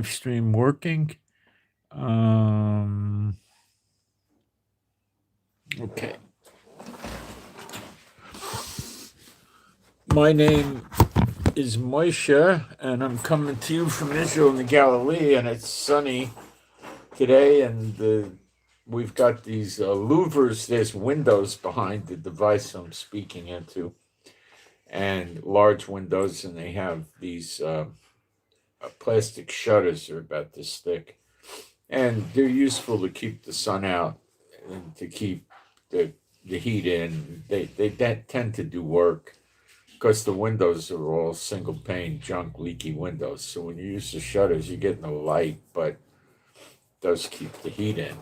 Stream working. Okay. My name is Moshe, and I'm coming to you from Israel in the Galilee, and it's sunny today, and we've got these louvers. There's windows behind the device I'm speaking into, and large windows, and they have these plastic shutters. They're about this thick, and they're useful to keep the sun out and to keep the heat in. They tend to do work because the windows are all single pane junk leaky windows. So when you use the shutters, you get no light, but it does keep the heat in.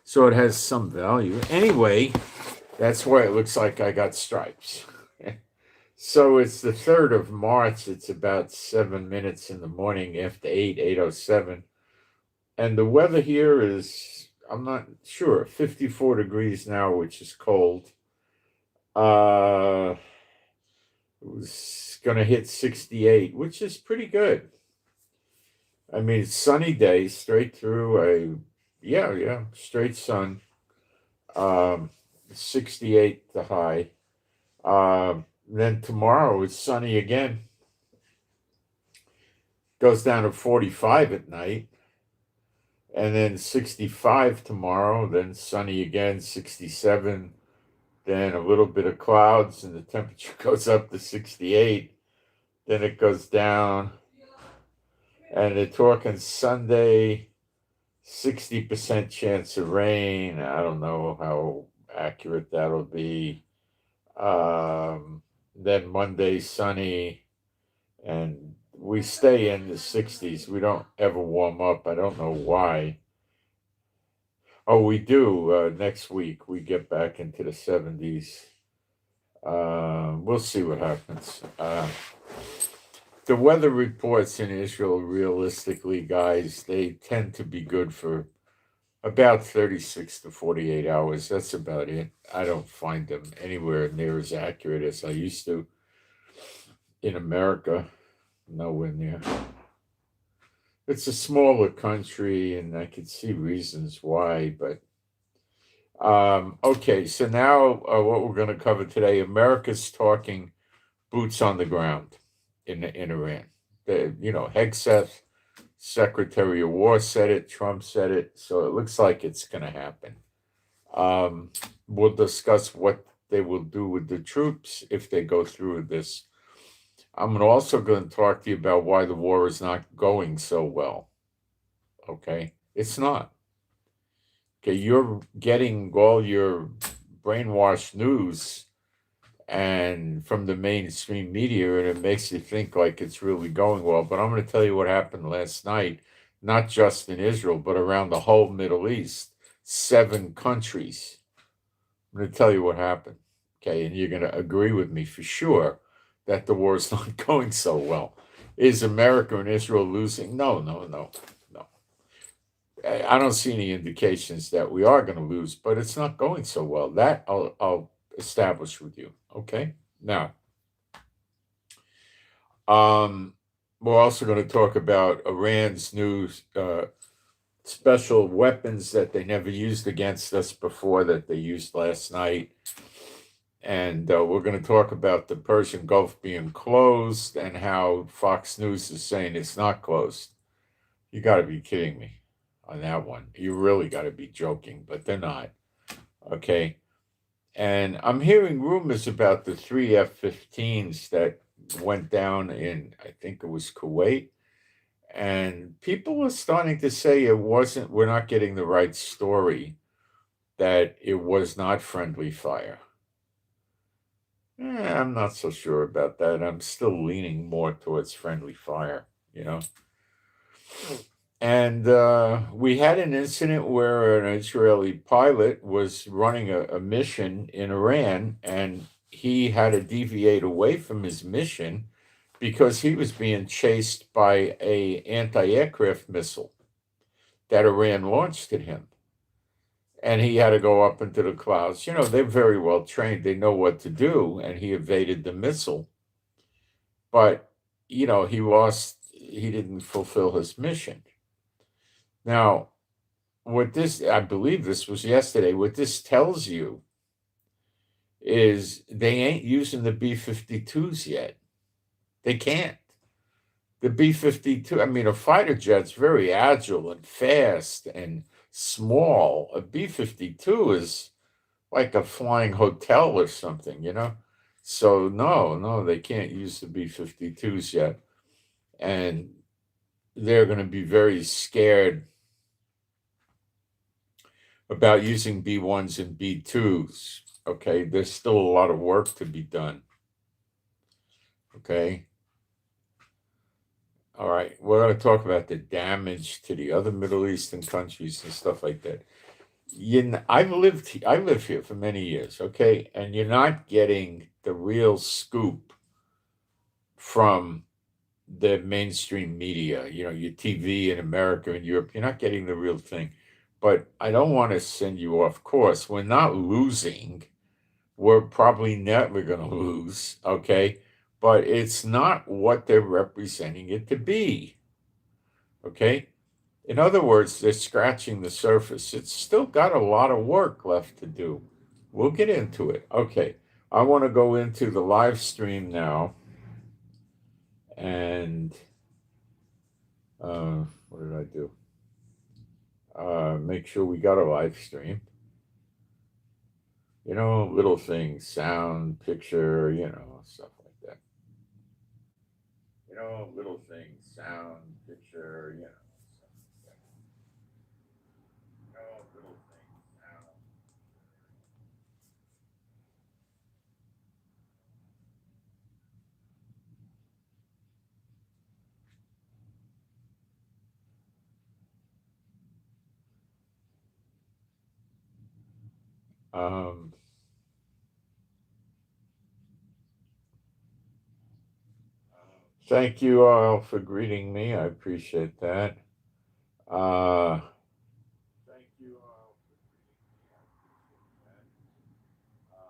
So it has some value. Anyway, that's why it looks like I got stripes. So it's the 3rd of March. It's about 7 minutes in the morning after 8:07. And the weather here is, I'm not sure, 54 degrees now, which is cold. It was going to hit 68, which is pretty good. I mean, it's sunny day straight through. Straight sun. 68 the high. Then tomorrow it's sunny again. Goes down to 45 at night. And then 65 tomorrow, then sunny again, 67, then a little bit of clouds, and the temperature goes up to 68. Then it goes down, and they're talking Sunday, 60% chance of rain. I don't know how accurate that'll be. Then Monday, sunny, and we stay in the 60s. We don't ever warm up. I don't know why. Oh, we do. Next week, we get back into the 70s. We'll see what happens. The weather reports in Israel, realistically, guys, they tend to be good for about 36 to 48 hours. That's about it. I don't find them anywhere near as accurate as I used to in America. Nowhere near. It's a smaller country, and I could see reasons why, but okay, so now what we're going to cover today, America's talking boots on the ground in Iran. Hegseth, Secretary of War said it, Trump said it, so it looks like it's going to happen. We'll discuss what they will do with the troops if they go through with this. I'm also going to talk to you about why the war is not going so well. Okay? It's not. Okay, you're getting all your brainwashed news and from the mainstream media, and it makes you think like it's really going well. But I'm going to tell you what happened last night, not just in Israel, but around the whole Middle East, 7 countries. I'm going to tell you what happened. Okay, and you're going to agree with me for sure that the war is not going so well. Is America and Israel losing? No. I don't see any indications that we are going to lose, but it's not going so well. That I'll establish with you. Okay. Now, we're also going to talk about Iran's new special weapons that they never used against us before that they used last night. And we're going to talk about the Persian Gulf being closed and how Fox News is saying it's not closed. You got to be kidding me on that one. You really got to be joking, but they're not. Okay. And I'm hearing rumors about the 3 F-15s that went down in, I think it was Kuwait. And people are starting to say we're not getting the right story, that it was not friendly fire. I'm not so sure about that. I'm still leaning more towards friendly fire, And we had an incident where an Israeli pilot was running a mission in Iran, and he had to deviate away from his mission because he was being chased by a anti-aircraft missile that Iran launched at him. And he had to go up into the clouds. They're very well trained. They know what to do, and he evaded the missile. But, he lost he didn't fulfill his mission. Now, what this, I believe this was yesterday, what this tells you is they ain't using the B-52s yet. They can't. The B-52, I mean, a fighter jet's very agile and fast and small. A B-52 is like a flying hotel or something, you know? So no, they can't use the B-52s yet. And they're going to be very scared about using B-1s and B-2s. Okay, there's still a lot of work to be done. Okay. All right, we're going to talk about the damage to the other Middle Eastern countries and stuff like that. I live here for many years, okay, and you're not getting the real scoop from the mainstream media. You know, your TV in America and Europe. You're not getting the real thing. But I don't want to send you off course. We're not losing. We're probably never going to lose, okay? But it's not what they're representing it to be, okay? In other words, they're scratching the surface. It's still got a lot of work left to do. We'll get into it. Okay, I want to go into the live stream now. And what did I do? Make sure we got a live stream. You know, little things, sound, picture, you know, stuff like that. You know, little things, sound, picture, you know, stuff like that. You know, little things, sound. Thank you all for greeting me. I appreciate that. Thank you all for greeting me.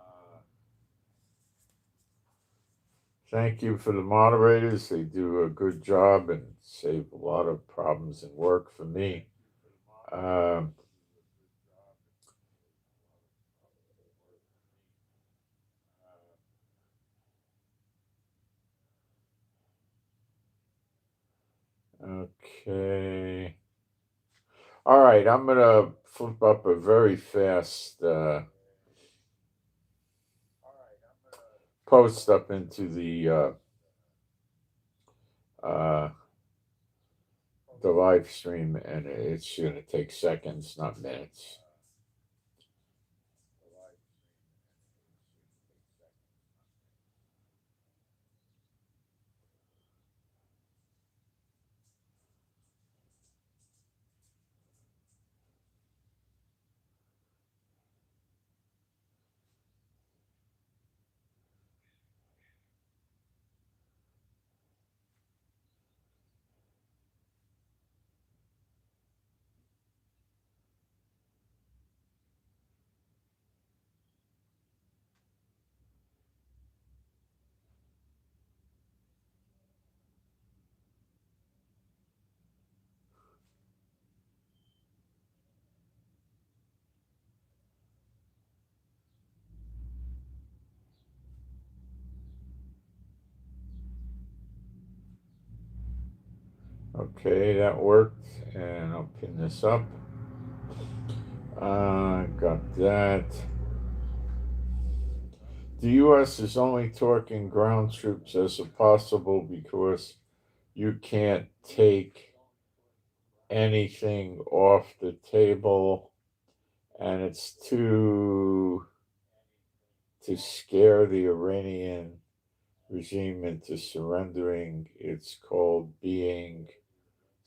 Thank you for the moderators. They do a good job and save a lot of problems and work for me. Okay. All right, I'm going to flip up a very fast post up into the live stream, and it's going to take seconds, not minutes. Okay, that worked, and I'll pin this up. Got that. The U.S. is only talking ground troops as a possible because you can't take anything off the table, and it's to scare the Iranian regime into surrendering. It's called being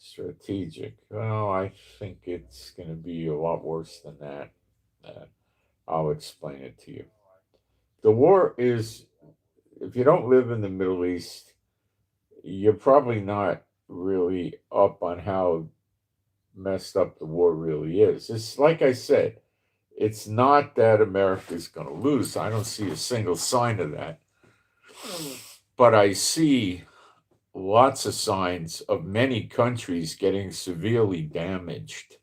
strategic. Well, I think it's going to be a lot worse than that. I'll explain it to you. The war is, if you don't live in the Middle East, you're probably not really up on how messed up the war really is. It's like I said, it's not that America's going to lose. I don't see a single sign of that. But I see lots of signs of many countries getting severely damaged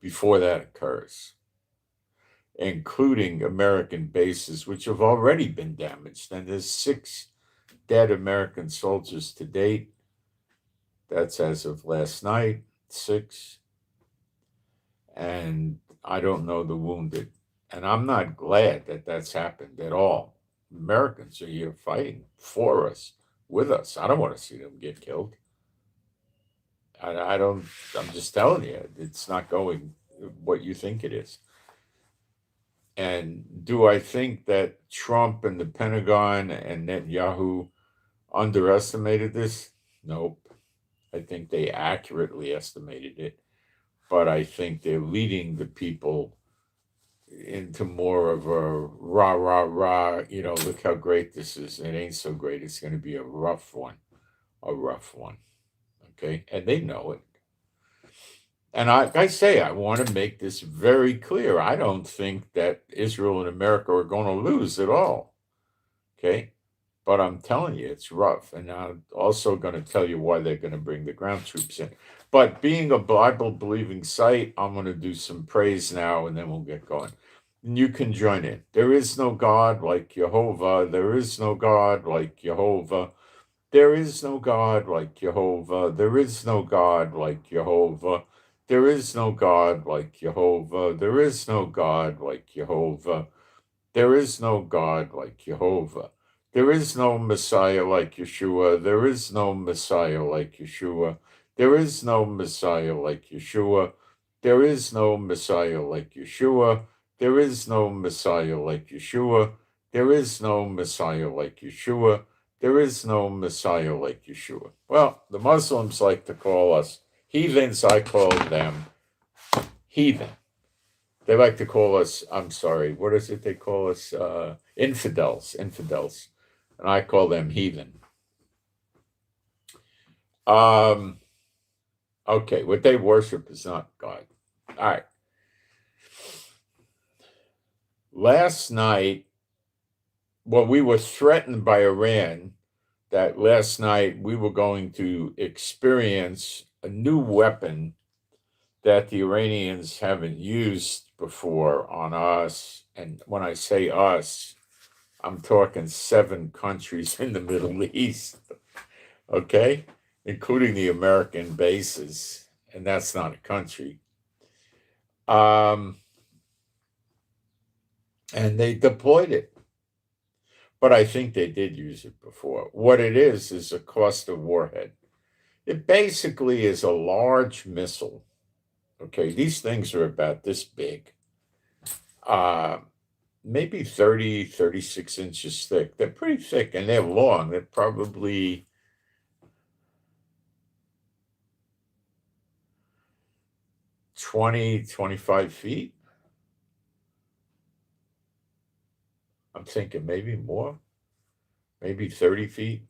before that occurs, including American bases, which have already been damaged. And there's 6 dead American soldiers to date. That's as of last night, 6. And I don't know the wounded. And I'm not glad that that's happened at all. Americans are here fighting for us, with us. I don't want to see them get killed. I don't, I'm just telling you, it's not going what you think it is. And do I think that Trump and the Pentagon and Netanyahu underestimated this? Nope. I think they accurately estimated it. But I think they're leading the people into more of a rah, rah, rah, look how great this is. It ain't so great. It's going to be a rough one. Okay? And they know it. And I say, I want to make this very clear. I don't think that Israel and America are going to lose at all. Okay? But I'm telling you, it's rough. And I'm also going to tell you why they're going to bring the ground troops in. But being a Bible-believing site, I'm going to do some praise now, and then we'll get going. And you can join in. There is no God like Jehovah. There is no God like Jehovah. There is no God like Jehovah. There is no God like Jehovah. There is no God like Jehovah. There is no God like Jehovah. There is no God like Jehovah. There is no Messiah like Yeshua. There is no Messiah like Yeshua. There is no Messiah like Yeshua. There is no Messiah like Yeshua. There is no Messiah like Yeshua. There is no Messiah like Yeshua. There is no Messiah like Yeshua. Well, the Muslims like to call us heathens. I call them heathen. They like to call us, I'm sorry, what is it they call us? Infidels. And I call them heathen. Okay, what they worship is not God. All right. Last night, we were threatened by Iran that last night we were going to experience a new weapon that the Iranians haven't used before on us. And when I say us, I'm talking 7 countries in the Middle East, okay? Including the American bases, and that's not a country. And they deployed it. But I think they did use it before. What it is a cluster warhead. It basically is a large missile. Okay, these things are about this big. Maybe 30, 36 inches thick. They're pretty thick and they're long. They're probably 20, 25 feet. I'm thinking maybe more, maybe 30 feet,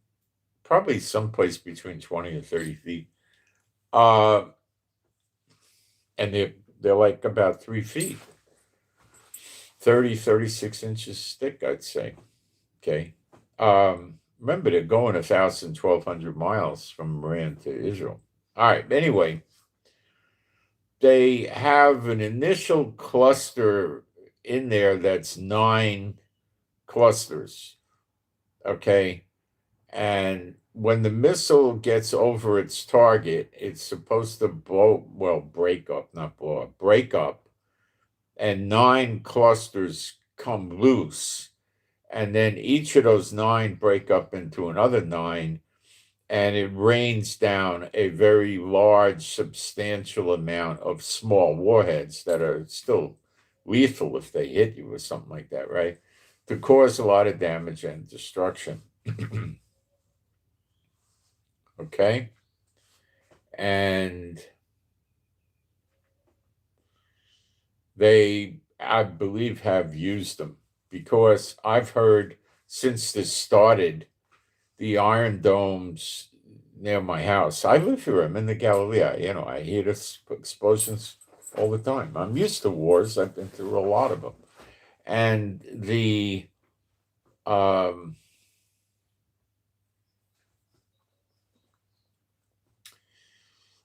probably someplace between 20 and 30 feet. And they're like about 3 feet, 30, 36 inches thick, I'd say. Okay. Remember, they're going 1,000, 1,200 miles from Iran to Israel. All right. Anyway, they have an initial cluster in there that's 9 clusters. Okay. And when the missile gets over its target, it's supposed to break up, and 9 clusters come loose. And then each of those 9 break up into another 9, and it rains down a very large, substantial amount of small warheads that are still lethal if they hit you or something like that, right? To cause a lot of damage and destruction. Okay? And they, I believe, have used them because I've heard since this started, the Iron Domes near my house. I live here. I'm in the Galilee. I hear the explosions all the time. I'm used to wars. I've been through a lot of them. And the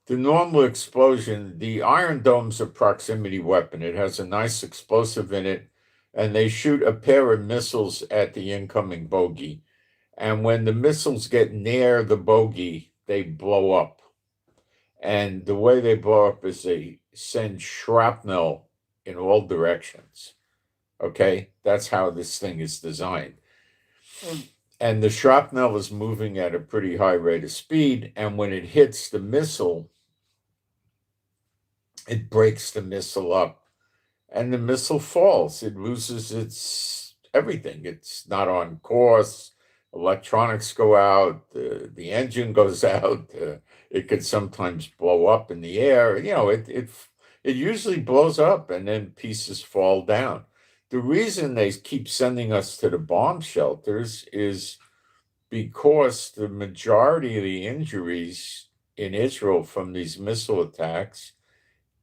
The normal explosion, the Iron Dome's a proximity weapon. It has a nice explosive in it, and they shoot a pair of missiles at the incoming bogey. And when the missiles get near the bogey, they blow up. And the way they blow up is they send shrapnel in all directions. Okay, that's how this thing is designed. And the shrapnel is moving at a pretty high rate of speed. And when it hits the missile, it breaks the missile up, and the missile falls. It loses its everything. It's not on course. Electronics go out. The engine goes out. It could sometimes blow up in the air. It usually blows up, and then pieces fall down. The reason they keep sending us to the bomb shelters is because the majority of the injuries in Israel from these missile attacks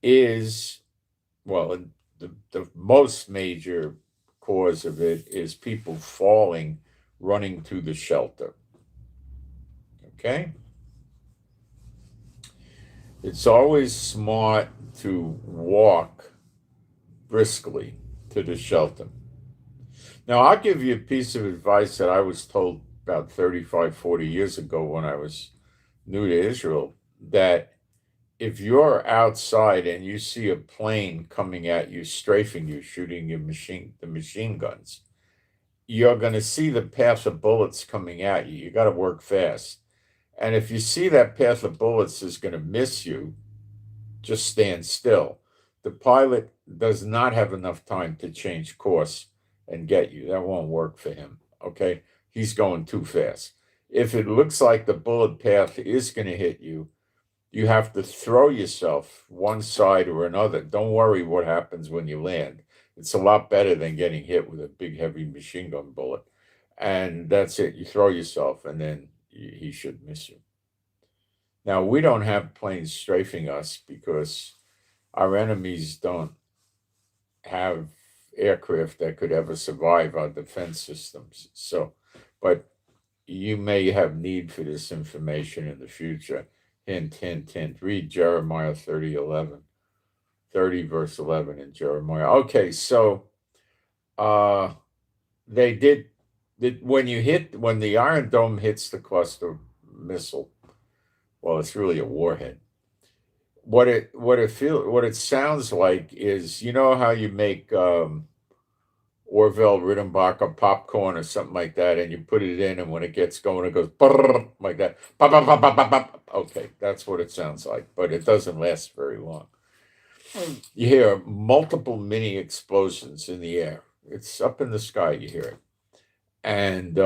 is, well, the most major cause of it is people falling, running to the shelter. Okay? It's always smart to walk briskly to the shelter. Now, I'll give you a piece of advice that I was told about 35, 40 years ago when I was new to Israel, that if you're outside and you see a plane coming at you, strafing you, shooting the machine guns, you're going to see the path of bullets coming at you. You got to work fast. And if you see that path of bullets is going to miss you, just stand still. The pilot does not have enough time to change course and get you. That won't work for him. Okay? He's going too fast. If it looks like the bullet path is going to hit you, you have to throw yourself one side or another. Don't worry what happens when you land. It's a lot better than getting hit with a big, heavy machine gun bullet. And that's it. You throw yourself, and then he should miss you. Now, we don't have planes strafing us because our enemies don't have aircraft that could ever survive our defense systems. So, but you may have need for this information in the future. Hint, hint, hint. Read Jeremiah 30:11, 30 verse 11 in Jeremiah. Okay, so they did when the Iron Dome hits the cluster missile. Well, it's really a warhead. What it sounds like is, you know how you make Orville Redenbacher popcorn or something like that, and you put it in, and when it gets going, it goes like that. Pop, pop, pop, pop, pop, pop. Okay, that's what it sounds like, but it doesn't last very long. You hear multiple mini explosions in the air. It's up in the sky, you hear it. And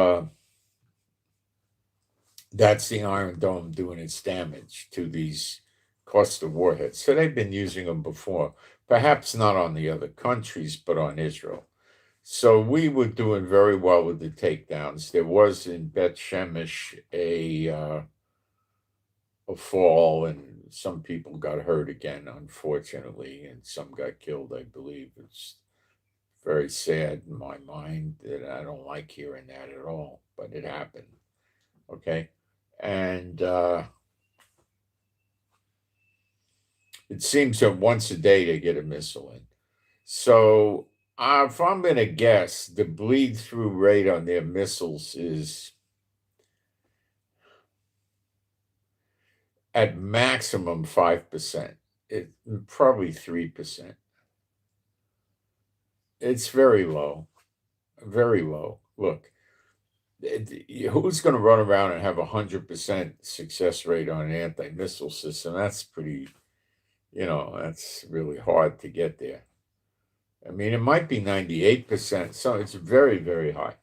that's the Iron Dome doing its damage to these cluster warheads. So they've been using them before, perhaps not on the other countries, but on Israel. So we were doing very well with the takedowns. There was in Bet Shemesh a fall, and some people got hurt again, unfortunately, and some got killed, I believe. It's very sad in my mind that I don't like hearing that at all, but it happened. Okay? And it seems that once a day they get a missile in. So if I'm going to guess, the bleed through rate on their missiles is at maximum 5%. It probably 3%. It's very low, very low. Look, who's going to run around and have 100% success rate on an anti-missile system? That's pretty, that's really hard to get there. I mean, it might be 98%, so it's very, very high.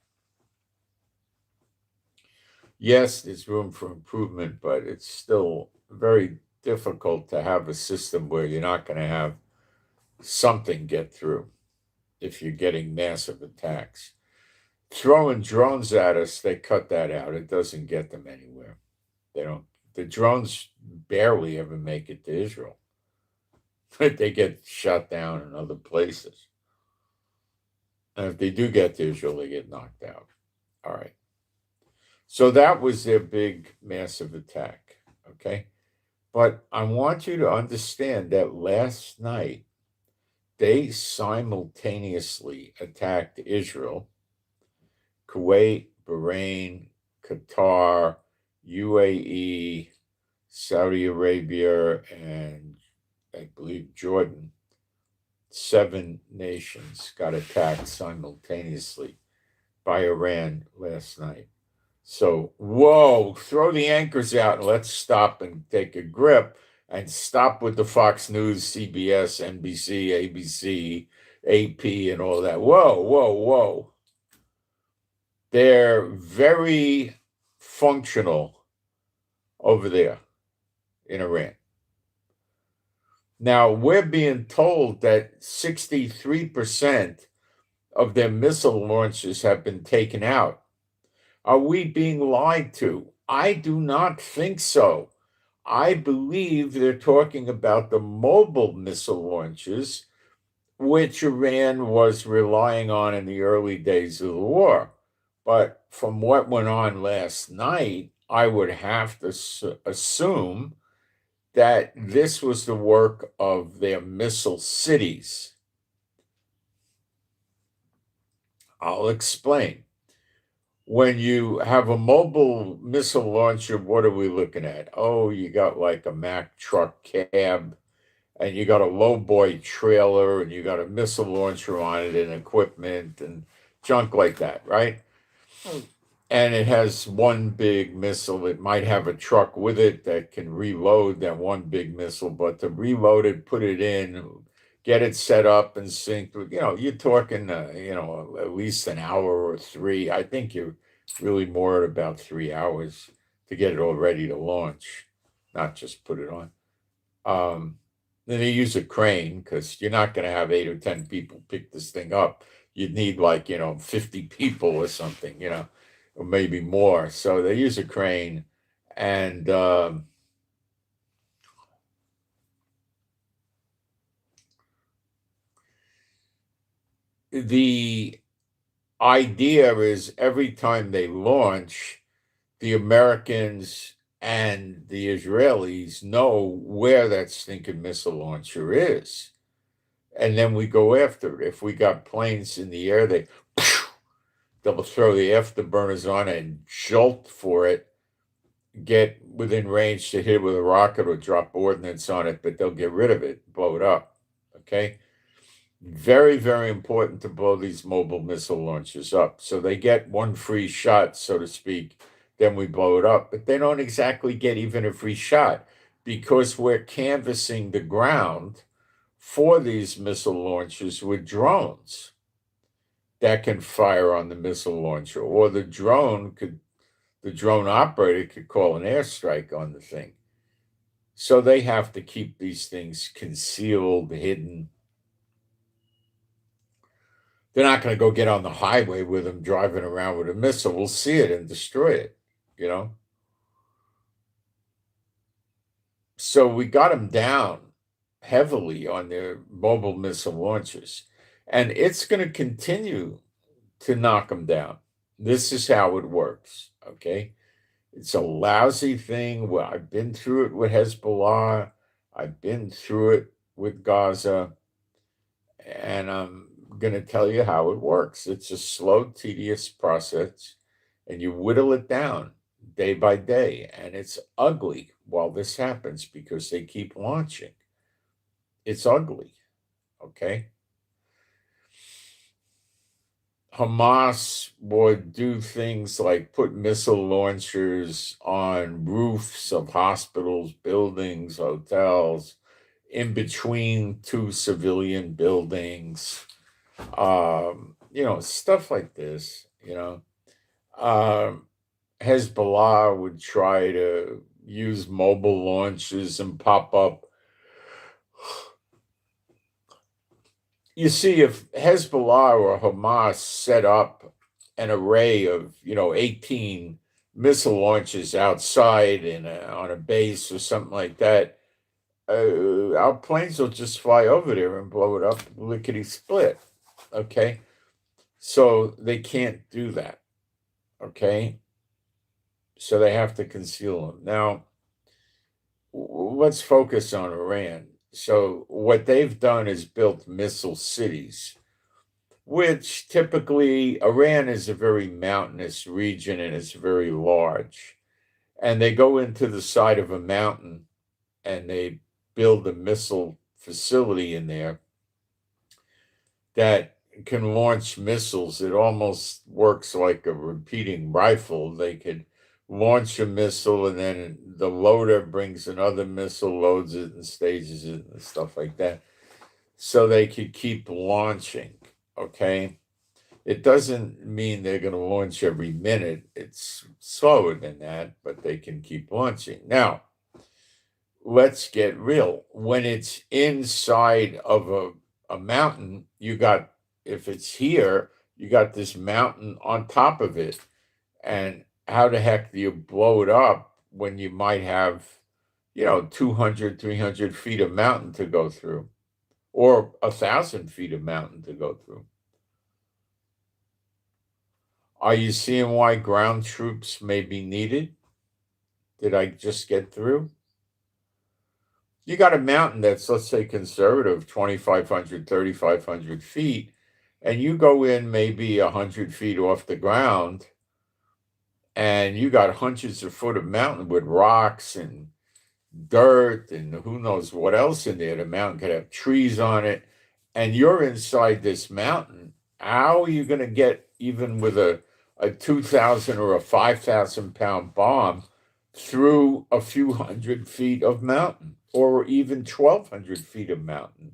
Yes, there's room for improvement, but it's still very difficult to have a system where you're not going to have something get through if you're getting massive attacks. Throwing drones at us, they cut that out. It doesn't get them anywhere. They don't. The drones barely ever make it to Israel. They get shot down in other places. And if they do get to Israel, they get knocked out. All right. So that was their big, massive attack. Okay. But I want you to understand that last night, they simultaneously attacked Israel, Kuwait, Bahrain, Qatar, UAE, Saudi Arabia, and I believe Jordan. 7 nations got attacked simultaneously by Iran last night. So, whoa, throw the anchors out and let's stop and take a grip and stop with the Fox News, CBS, NBC, ABC, AP, and all that. Whoa, whoa, whoa. They're very functional over there in Iran. Now, we're being told that 63% of their missile launches have been taken out. Are we being lied to? I do not think so. I believe they're talking about the mobile missile launches, which Iran was relying on in the early days of the war. But from what went on last night, I would have to assume that this was the work of their missile cities. I'll explain. When you have a mobile missile launcher, what are we looking at? Oh, you got like a Mack truck cab, and you got a lowboy trailer, and you got a missile launcher on it, and equipment, and junk like that, right? And it has one big missile. It might have a truck with it that can reload that one big missile, but to reload it, put it in, get it set up and synced with, you're talking, at least an hour or 3. I think you're really more at about 3 hours to get it all ready to launch, not just put it on. Then they use a crane because you're not going to have 8 or 10 people pick this thing up. You'd need 50 people or something, or maybe more. So they use a crane, and the idea is every time they launch, the Americans and the Israelis know where that stinking missile launcher is. And then we go after it. If we got planes in the air, they'll throw the afterburners on and jolt for it, get within range to hit it with a rocket or drop ordnance on it, but they'll get rid of it, blow it up. Okay? Very, very important to blow these mobile missile launchers up. So they get one free shot, so to speak, then we blow it up. But they don't exactly get even a free shot because we're canvassing the ground for these missile launchers with drones that can fire on the missile launcher, or the drone operator could call an airstrike on the thing. So they have to keep these things concealed, hidden. They're not going to go get on the highway with them driving around with a missile. We'll see it and destroy it, So we got them down heavily on their mobile missile launchers. And it's going to continue to knock them down. This is how it works, okay? It's a lousy thing. Well, I've been through it with Hezbollah. I've been through it with Gaza. And I'm going to tell you how it works. It's a slow, tedious process, and you whittle it down day by day. And it's ugly while this happens because they keep launching. It's ugly, okay? Hamas would do things like put missile launchers on roofs of hospitals, buildings, hotels, in between 2 civilian buildings, stuff like this, Hezbollah would try to use mobile launches and pop up. You see, if Hezbollah or Hamas set up an array of, 18 missile launches outside on a base or something like that, our planes will just fly over there and blow it up lickety split. Okay. So they can't do that. Okay. So they have to conceal them. Now, let's focus on Iran. So what they've done is built missile cities, which typically Iran is a very mountainous region and it's very large. And they go into the side of a mountain and they build a missile facility in there that can launch missiles. It almost works like a repeating rifle. They could launch a missile and then the loader brings another missile, loads it and stages it and stuff like that. So they could keep launching. Okay. It doesn't mean they're going to launch every minute. It's slower than that, but they can keep launching. Now, let's get real. When it's inside of a mountain, if it's here, you got this mountain on top of it. And how the heck do you blow it up when you might have, 200, 300 feet of mountain to go through, or 1,000 feet of mountain to go through? Are you seeing why ground troops may be needed? Did I just get through? You got a mountain that's, let's say, conservative, 2,500, 3,500 feet, and you go in maybe 100 feet off the ground, and you got hundreds of foot of mountain with rocks and dirt and who knows what else in there. The mountain could have trees on it, and you're inside this mountain. How are you going to get, even with a 2,000 or a 5,000 pound bomb, through a few hundred feet of mountain, or even 1,200 feet of mountain?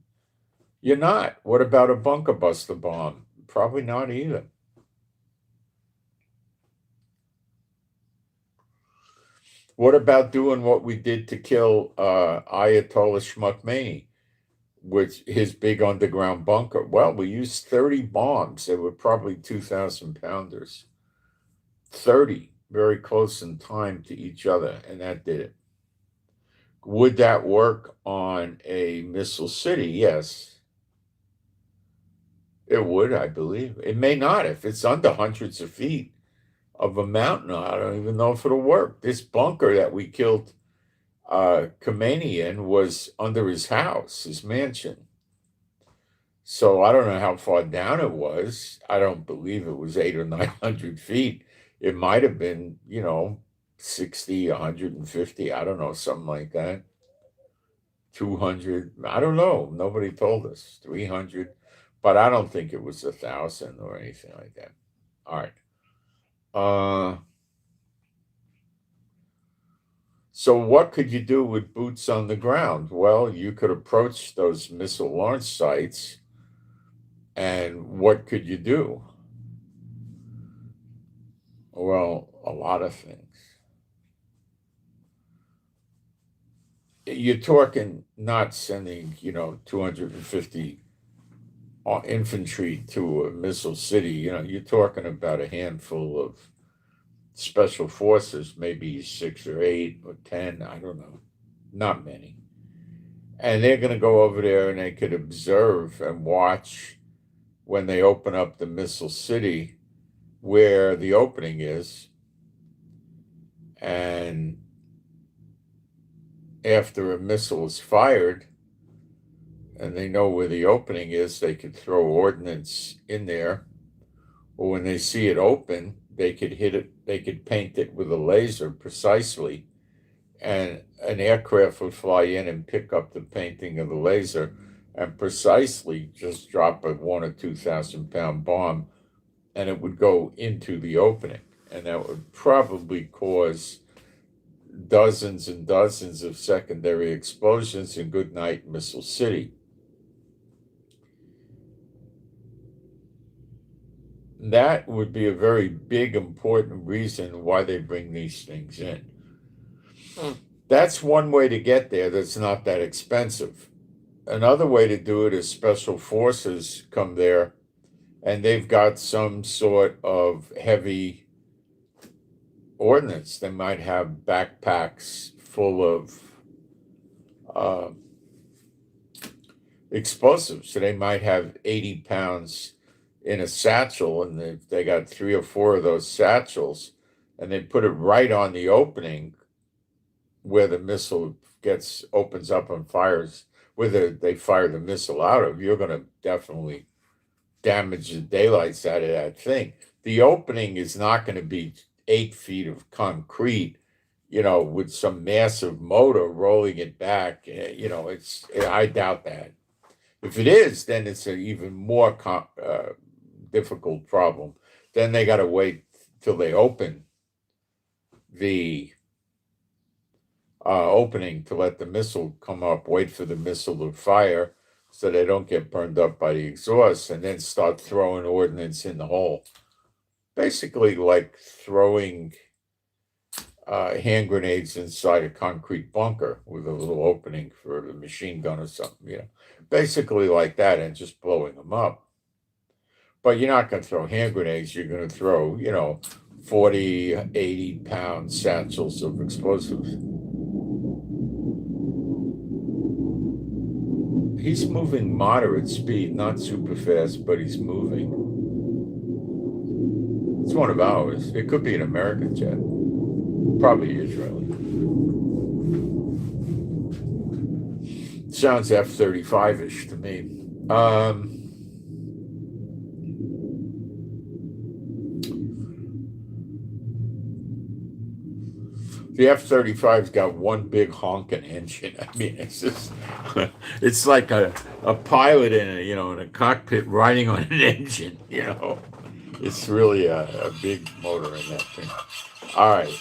You're not. What about a bunker buster bomb? Probably not either. What about doing what we did to kill Ayatollah Shmukhmeni with his big underground bunker? Well, we used 30 bombs. They were probably 2,000 pounders. 30, very close in time to each other, and that did it. Would that work on a missile city? Yes. It would, I believe. It may not. If it's under hundreds of feet of a mountain, I don't even know if it'll work. This bunker that we killed Khomeini in was under his house, his mansion. So I don't know how far down it was. I don't believe it was 800 or 900 feet. It might have been, 60, 150, I don't know, something like that. 200, I don't know. Nobody told us. 300, but I don't think it was 1,000 or anything like that. All right. So what could you do with boots on the ground? Well, you could approach those missile launch sites, and what could you do? Well, a lot of things. You're talking not sending, 250 infantry to a missile city. You're talking about a handful of special forces, maybe 6 or 8 or 10, I don't know, not many. And they're going to go over there and they could observe and watch when they open up the missile city where the opening is. And after a missile is fired and they know where the opening is, they could throw ordnance in there. Or when they see it open, they could hit it, they could paint it with a laser precisely, and an aircraft would fly in and pick up the painting of the laser and precisely just drop a 1,000 or 2,000 pound bomb, and it would go into the opening. And that would probably cause dozens and dozens of secondary explosions in Goodnight Missile City. That would be a very big, important reason why they bring these things in. That's one way to get there that's not that expensive. Another way to do it is special forces come there and they've got some sort of heavy ordnance. They might have backpacks full of explosives. So they might have 80 pounds in a satchel, and they got 3 or 4 of those satchels, and they put it right on the opening where the missile opens up and fires, whether they fire the missile out of, you're going to definitely damage the daylights out of that thing. The opening is not going to be 8 feet of concrete, with some massive motor rolling it back. I doubt that. If it is, then it's an even more difficult problem. Then they got to wait till they open the opening to let the missile come up, wait for the missile to fire so they don't get burned up by the exhaust, and then start throwing ordnance in the hole. Basically like throwing hand grenades inside a concrete bunker with a little opening for the machine gun or something, basically like that, and just blowing them up. But you're not going to throw hand grenades. You're going to throw, 40, 80-pound satchels of explosives. He's moving moderate speed, not super fast, but he's moving. It's one of ours. It could be an American jet. Probably Israeli. Sounds F-35-ish to me. The F-35's got one big honking engine. I mean, it's just, it's like a pilot in a cockpit riding on an engine, It's really a big motor in that thing. All right.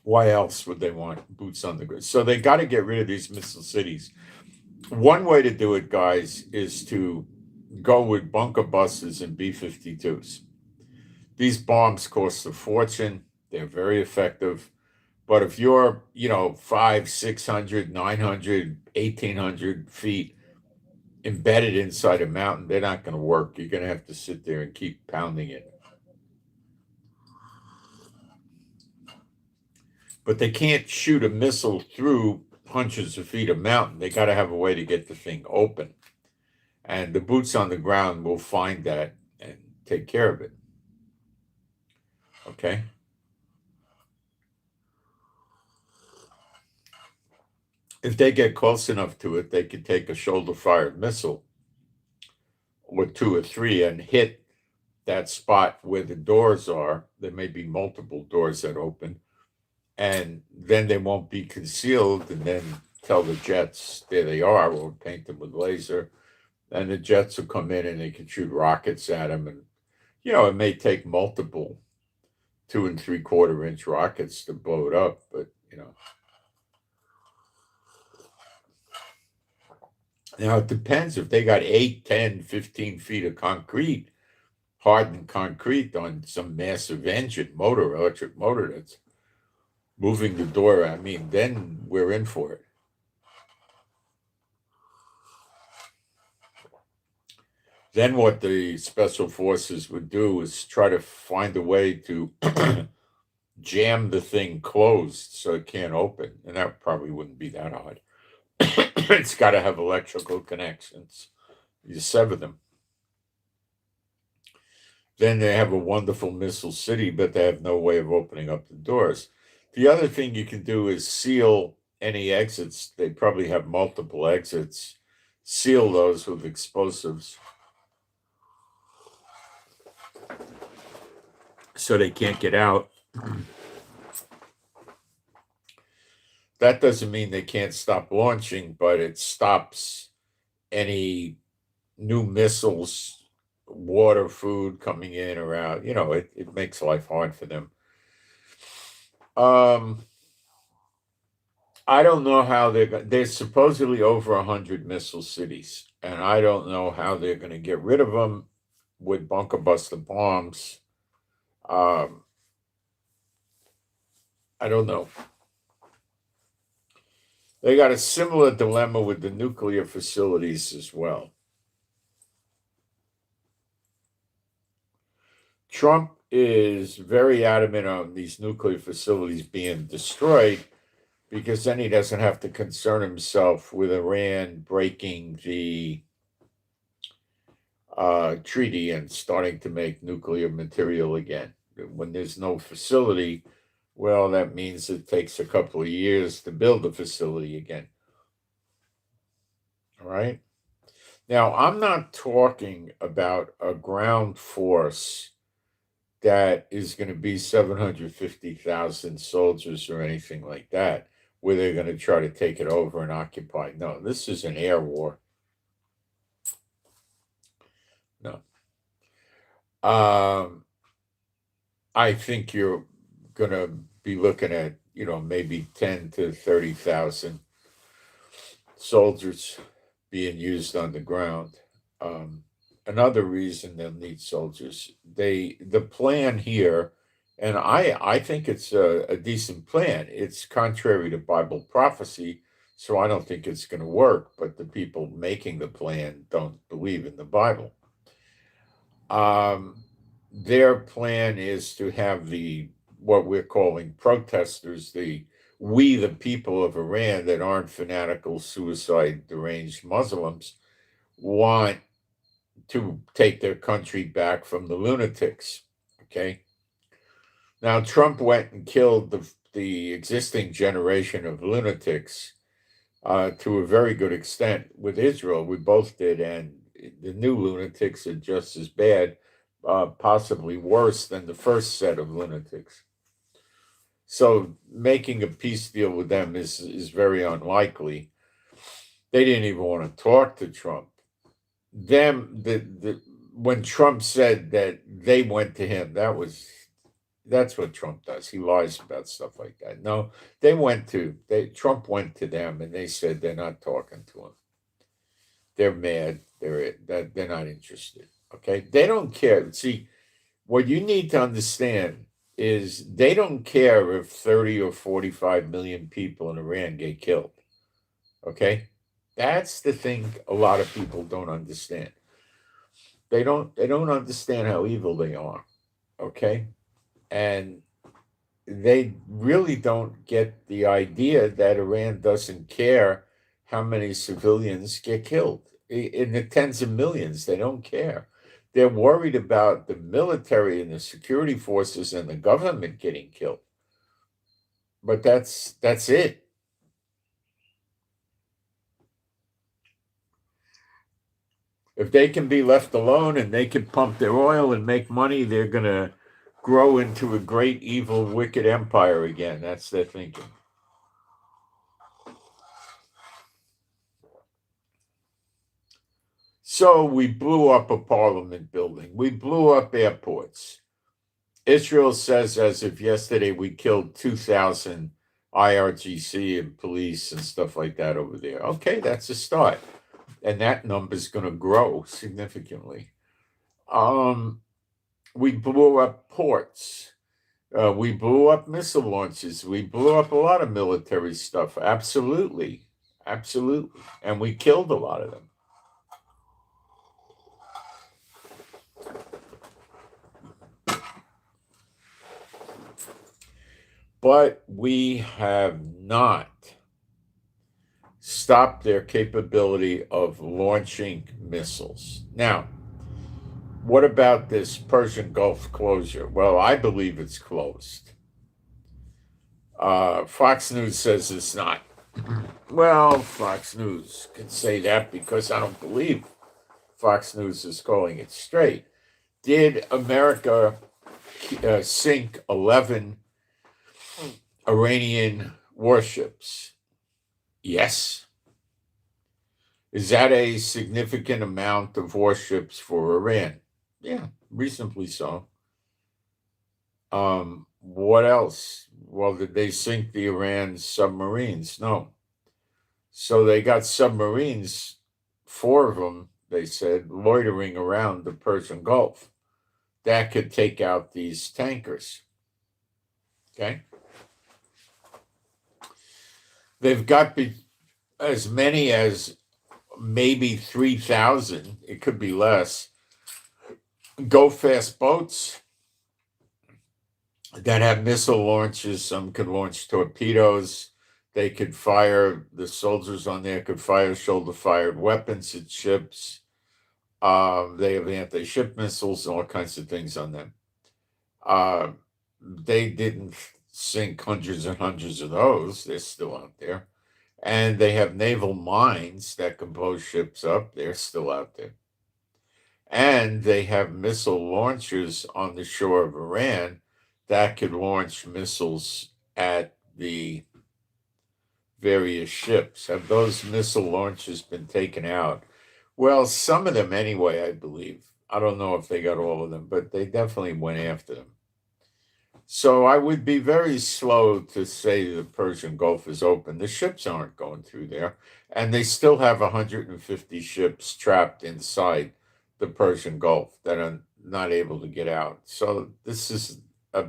Why else would they want boots on the ground? So they got to get rid of these missile cities. One way to do it, guys, is to go with bunker buses and B-52s. These bombs cost a fortune. They're very effective. But if you're, 500, 600, 900, 1,800 feet embedded inside a mountain, they're not going to work. You're going to have to sit there and keep pounding it. But they can't shoot a missile through hundreds of feet of mountain. They got to have a way to get the thing open. And the boots on the ground will find that and take care of it. Okay? If they get close enough to it, they could take a shoulder-fired missile or 2 or 3 and hit that spot where the doors are. There may be multiple doors that open. And then they won't be concealed, and then tell the jets there they are, or paint them with laser. And the jets will come in and they can shoot rockets at them. And, it may take multiple 2 3/4 inch rockets to blow it up, but, Now, it depends if they got 8, 10, 15 feet of concrete, hardened concrete on some massive engine, electric motor that's moving the door. I mean, then we're in for it. Then what the special forces would do is try to find a way to jam the thing closed so it can't open. And that probably wouldn't be that hard. It's got to have electrical connections. You sever them. Then they have a wonderful missile city, but they have no way of opening up the doors. The other thing you can do is seal any exits. They probably have multiple exits. Seal those with explosives so they can't get out. That doesn't mean they can't stop launching, but it stops any new missiles, water, food coming in or out. It makes life hard for them. I don't know how there's supposedly over 100 missile cities, and I don't know how they're going to get rid of them with bunker buster bombs. I don't know. They got a similar dilemma with the nuclear facilities as well. Trump is very adamant on these nuclear facilities being destroyed because then he doesn't have to concern himself with Iran breaking the treaty and starting to make nuclear material again. When there's no facility, well, that means it takes a couple of years to build a facility again. All right. Now, I'm not talking about a ground force that is going to be 750,000 soldiers or anything like that, where they're going to try to take it over and occupy. No, this is an air war. No. I think you're going to be looking at, maybe 10 to 30,000 soldiers being used on the ground. Another reason they'll need soldiers, the plan here, and I think it's a decent plan. It's contrary to Bible prophecy, so I don't think it's going to work, but the people making the plan don't believe in the Bible. Their plan is to have what we're calling protesters, the people of Iran that aren't fanatical, suicide, deranged Muslims, want to take their country back from the lunatics. Okay. Now, Trump went and killed the existing generation of lunatics to a very good extent with Israel. We both did, and the new lunatics are just as bad, possibly worse than the first set of lunatics. So making a peace deal with them is very unlikely. They didn't even want to talk to Trump. When Trump said that they went to him, that's what Trump does. He lies about stuff like that. No, Trump went to them and they said they're not talking to him. They're mad. They're not interested. Okay, they don't care. See, what you need to understand is they don't care if 30 or 45 million people in Iran get killed. Okay, that's the thing a lot of people don't understand. They don't understand how evil they are. Okay, and they really don't get the idea that Iran doesn't care how many civilians get killed. In the tens of millions, they don't care. They're worried about the military and the security forces and the government getting killed. But that's it. If they can be left alone and they can pump their oil and make money, they're going to grow into a great, evil, wicked empire again. That's their thinking. So we blew up a parliament building. We blew up airports. Israel says as of yesterday, we killed 2,000 IRGC and police and stuff like that over there. Okay, that's a start. And that number is going to grow significantly. We blew up ports. We blew up missile launches. We blew up a lot of military stuff. Absolutely. Absolutely. And we killed a lot of them. But we have not stopped their capability of launching missiles. Now, what about this Persian Gulf closure? Well, I believe it's closed. Fox News says it's not. Well, Fox News can say that because I don't believe Fox News is calling it straight. Did America sink 11 Iranian warships? Yes. Is that a significant amount of warships for Iran? Yeah, reasonably so. What else? Well, did they sink the Iran submarines? No. So they got submarines, 4 of them, they said, loitering around the Persian Gulf. That could take out these tankers. Okay? They've got as many as maybe 3,000, it could be less, go-fast boats that have missile launches. Some could launch torpedoes. They could fire, the soldiers on there could fire shoulder-fired weapons at ships. They have anti-ship missiles and all kinds of things on them. They didn't sink hundreds and hundreds of those. They're still out there. And they have naval mines that can blow ships up. They're still out there. And they have missile launchers on the shore of Iran that could launch missiles at the various ships. Have those missile launchers been taken out? Well, some of them anyway, I believe. I don't know if they got all of them, but they definitely went after them. So I would be very slow to say the Persian Gulf is open. The ships aren't going through there, and they still have 150 ships trapped inside the Persian Gulf that are not able to get out. So this is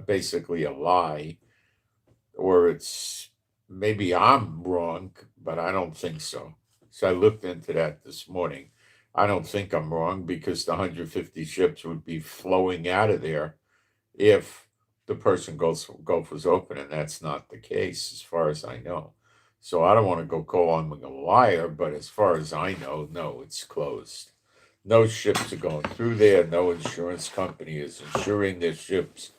basically a lie, or it's maybe I'm wrong, but I don't think so. So I looked into that this morning. I don't think I'm wrong because the 150 ships would be flowing out of there if the Persian Gulf was open, and that's not the case as far as I know. So I don't want to go call him a liar, but as far as I know, no, it's closed. No ships are going through there. No insurance company is insuring their ships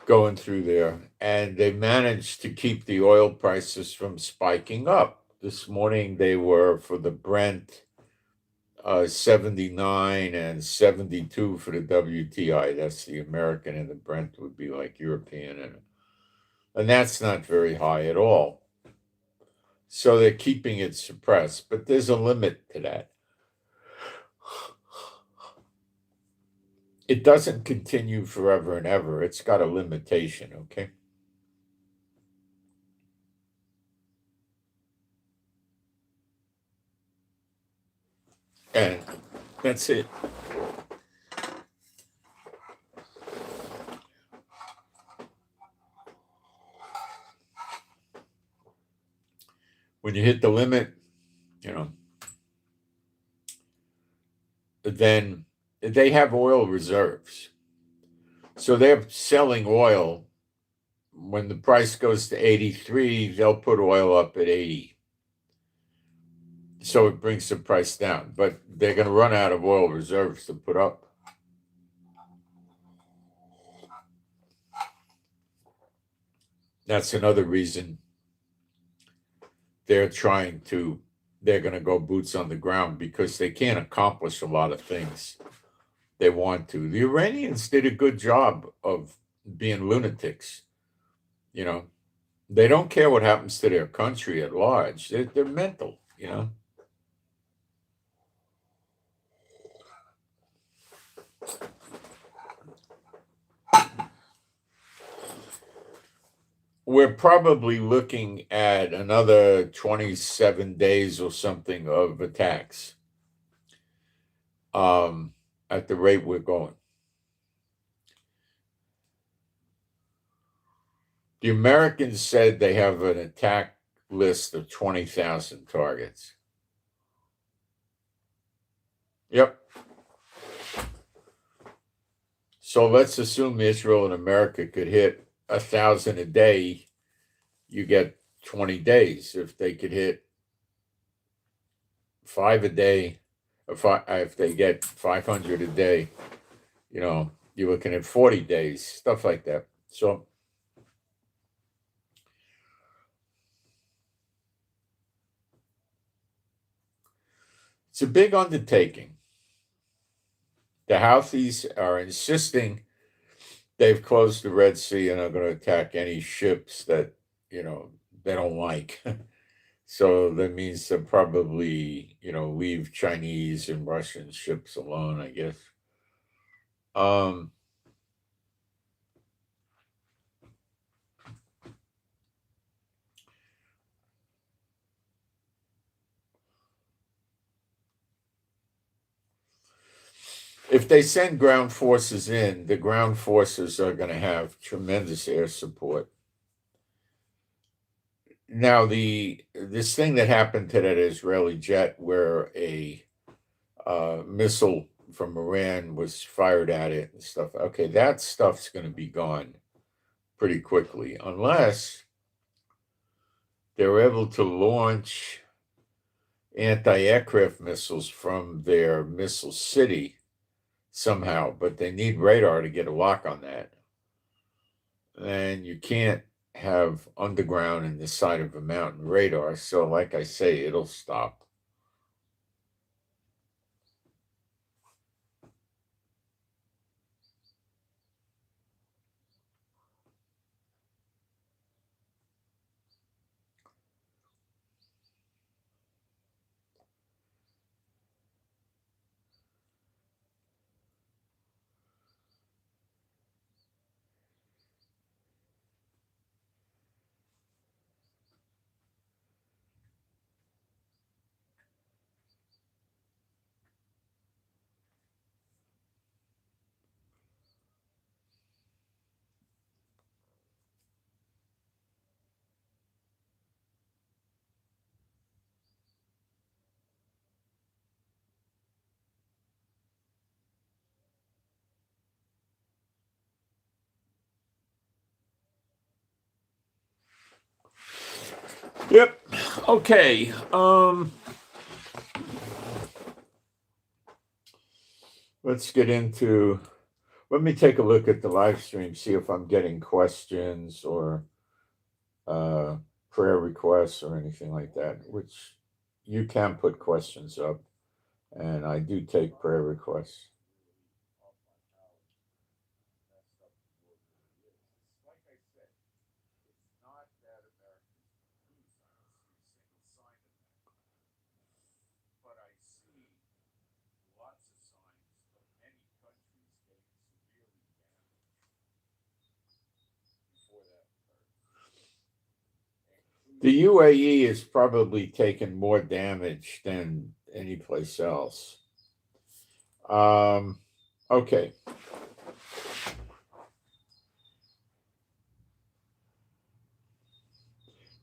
going through there. And they managed to keep the oil prices from spiking up. This morning they were, for the Brent, 79 and 72 for the WTI. That's the American, and the Brent would be like European. And that's not very high at all. So they're keeping it suppressed, but there's a limit to that. It doesn't continue forever and ever. It's got a limitation, okay? And that's it. When you hit the limit, then they have oil reserves. So they're selling oil. When the price goes to 83, they'll put oil up at 80. So it brings the price down. But they're going to run out of oil reserves to put up. That's another reason they're going to go boots on the ground, because they can't accomplish a lot of things they want to. The Iranians did a good job of being lunatics. They don't care what happens to their country at large. They're mental, We're probably looking at another 27 days or something of attacks at the rate we're going. The Americans said they have an attack list of 20,000 targets. Yep. So let's assume Israel and America could hit 1,000 a day. You get 20 days. If they could hit 5 a day, if they get 500 a day, you're looking at 40 days, stuff like that. So it's a big undertaking. The Houthis are insisting they've closed the Red Sea and are going to attack any ships that, they don't like. So that means they'll probably, leave Chinese and Russian ships alone, I guess. If they send ground forces in, the ground forces are going to have tremendous air support. Now, this thing that happened to that Israeli jet, where a missile from Iran was fired at it and stuff. Okay, that stuff's going to be gone pretty quickly, unless they're able to launch anti-aircraft missiles from their missile city somehow, but they need radar to get a lock on that. And you can't have underground in the side of a mountain radar. So, like I say, it'll stop. Yep. Okay. Let's get into. Let me take a look at the live stream, see if I'm getting questions or prayer requests or anything like that, which you can put questions up, and I do take prayer requests. The UAE is probably taken more damage than any place else. Okay.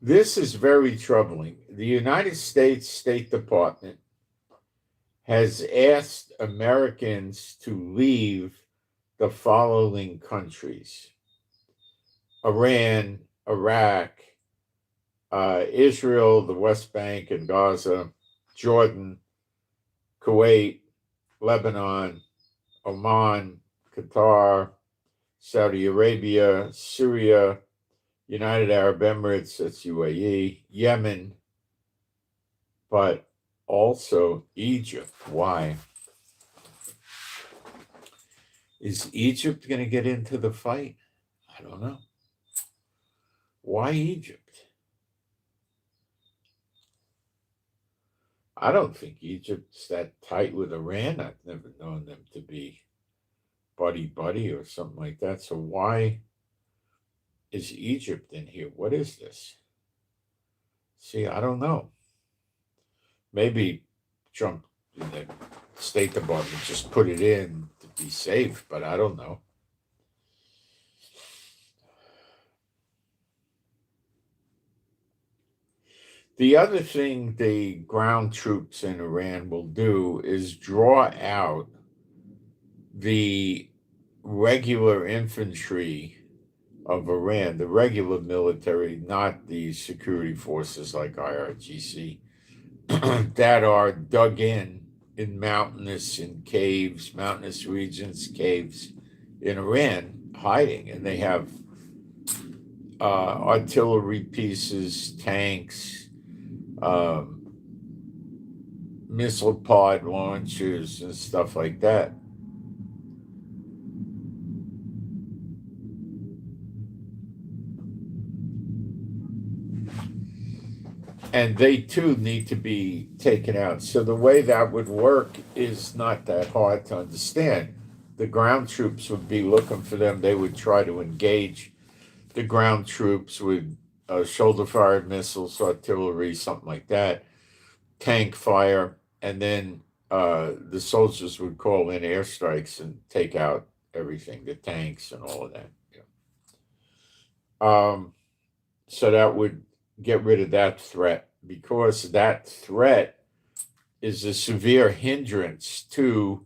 This is very troubling. The United States State Department has asked Americans to leave the following countries: Iran, Iraq, Israel, the West Bank and Gaza, Jordan, Kuwait, Lebanon, Oman, Qatar, Saudi Arabia, Syria, United Arab Emirates, that's UAE, Yemen, but also Egypt. Why? Is Egypt going to get into the fight? I don't know. Why Egypt? I don't think Egypt's that tight with Iran. I've never known them to be buddy-buddy or something like that. So why is Egypt in here? What is this? See, I don't know. Maybe Trump in the State Department just put it in to be safe, but I don't know. The other thing the ground troops in Iran will do is draw out the regular infantry of Iran, the regular military, not the security forces like IRGC, that are dug in mountainous, in caves, mountainous regions, caves in Iran, hiding, and they have artillery pieces, tanks, missile pod launchers, and stuff like that. And they too need to be taken out. So the way that would work is not that hard to understand. The ground troops would be looking for them. They would try to engage the ground troops with shoulder-fired missiles, artillery, something like that, tank fire, and then the soldiers would call in airstrikes and take out everything, the tanks and all of that. Yeah. So that would get rid of that threat, because that threat is a severe hindrance to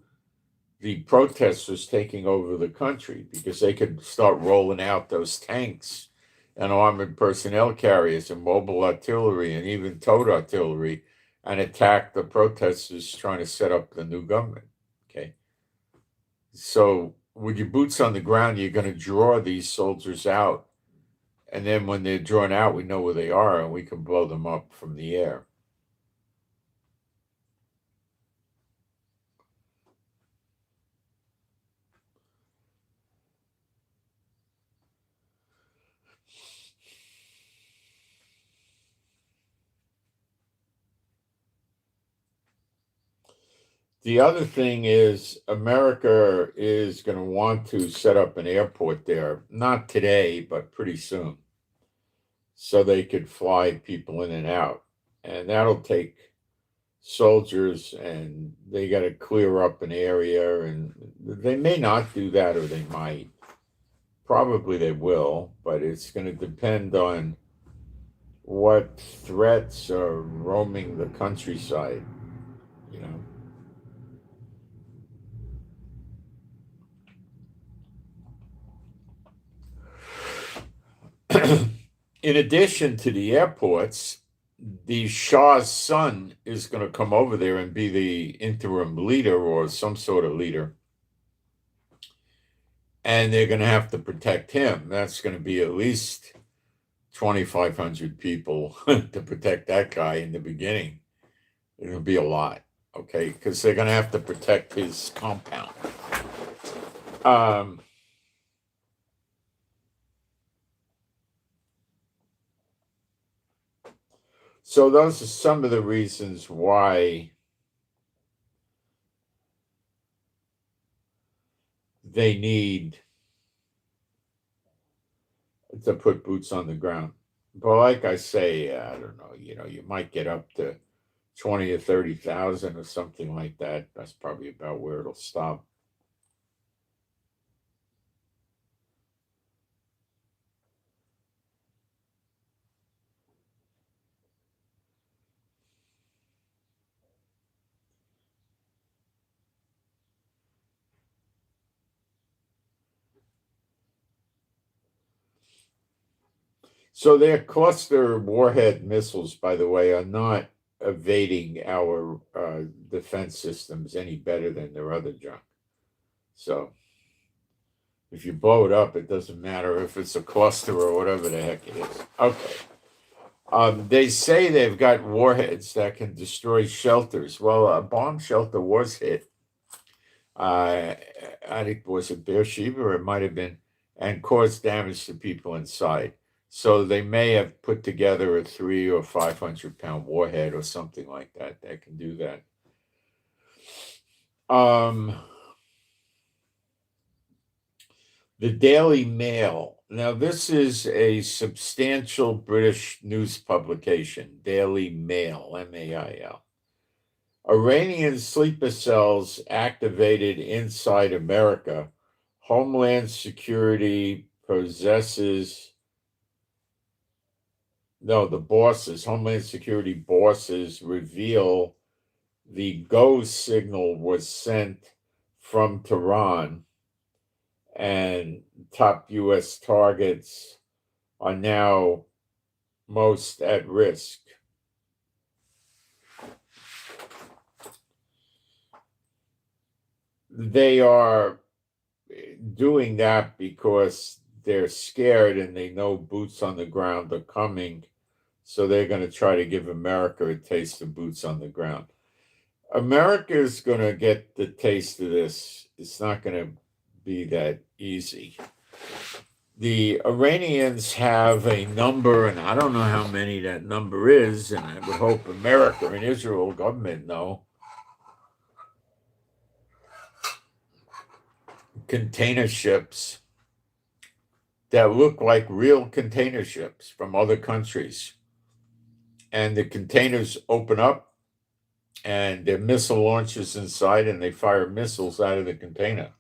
the protesters taking over the country, because they could start rolling out those tanks and armored personnel carriers and mobile artillery and even towed artillery and attack the protesters trying to set up the new government. Okay. So with your boots on the ground, you're going to draw these soldiers out. And then when they're drawn out, we know where they are and we can blow them up from the air. The other thing is America is going to want to set up an airport there, not today, but pretty soon, so they could fly people in and out. And that'll take soldiers, and they got to clear up an area, and they may not do that, or they might. Probably they will, but it's going to depend on what threats are roaming the countryside, you know. In addition to the airports, the Shah's son is going to come over there and be the interim leader or some sort of leader. And they're going to have to protect him. That's going to be at least 2,500 people to protect that guy in the beginning. It'll be a lot, okay? Because they're going to have to protect his compound. So those are some of the reasons why they need to put boots on the ground. But like I say, I don't know, you might get up to 20 or 30,000 or something like that. That's probably about where it'll stop. So their cluster warhead missiles, by the way, are not evading our defense systems any better than their other junk. So if you blow it up, it doesn't matter if it's a cluster or whatever the heck it is. Okay. They say they've got warheads that can destroy shelters. Well, a bomb shelter was hit. I think was it Beersheba, or it might have been, and caused damage to people inside. So they may have put together a 300 or 500 pound warhead or something like that that can do that. The Daily Mail. Now, this is a substantial British news publication, Daily Mail, M-A-I-L. Iranian sleeper cells activated inside America. Homeland Security Homeland Security bosses reveal the go signal was sent from Tehran, and top U.S. targets are now most at risk. They are doing that because they're scared and they know boots on the ground are coming. So they're going to try to give America a taste of boots on the ground. America is going to get the taste of this. It's not going to be that easy. The Iranians have a number, and I don't know how many that number is, and I would hope America and Israel government know. Container ships that look like real container ships from other countries. And the containers open up and there are missile launchers inside, and they fire missiles out of the container.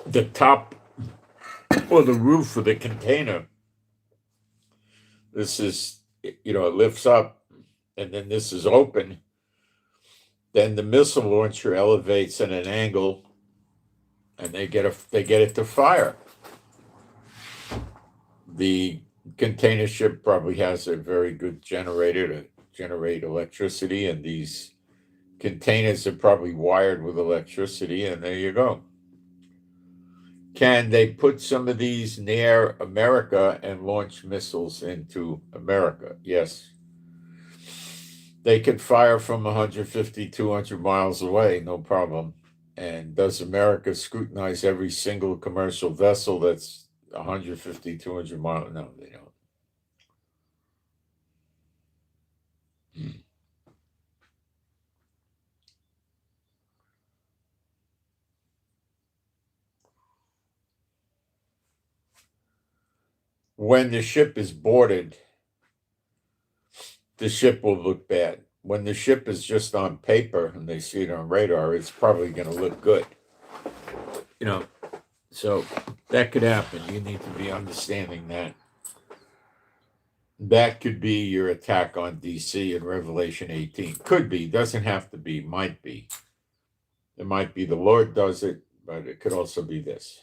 The top or the roof of the container, this is, it lifts up, and then this is open. Then the missile launcher elevates at an angle, and they get it to fire. The container ship probably has a very good generator to generate electricity, and these containers are probably wired with electricity, and there you go. Can they put some of these near America and launch missiles into America? Yes. They could fire from 150, 200 miles away, no problem. And does America scrutinize every single commercial vessel that's 150, 200 miles? No, they don't. When the ship is boarded, the ship will look bad. When the ship is just on paper and they see it on radar, it's probably going to look good. You know, so that could happen. You need to be understanding that. That could be your attack on DC in Revelation 18. Could be, doesn't have to be, might be. It might be the Lord does it, but it could also be this.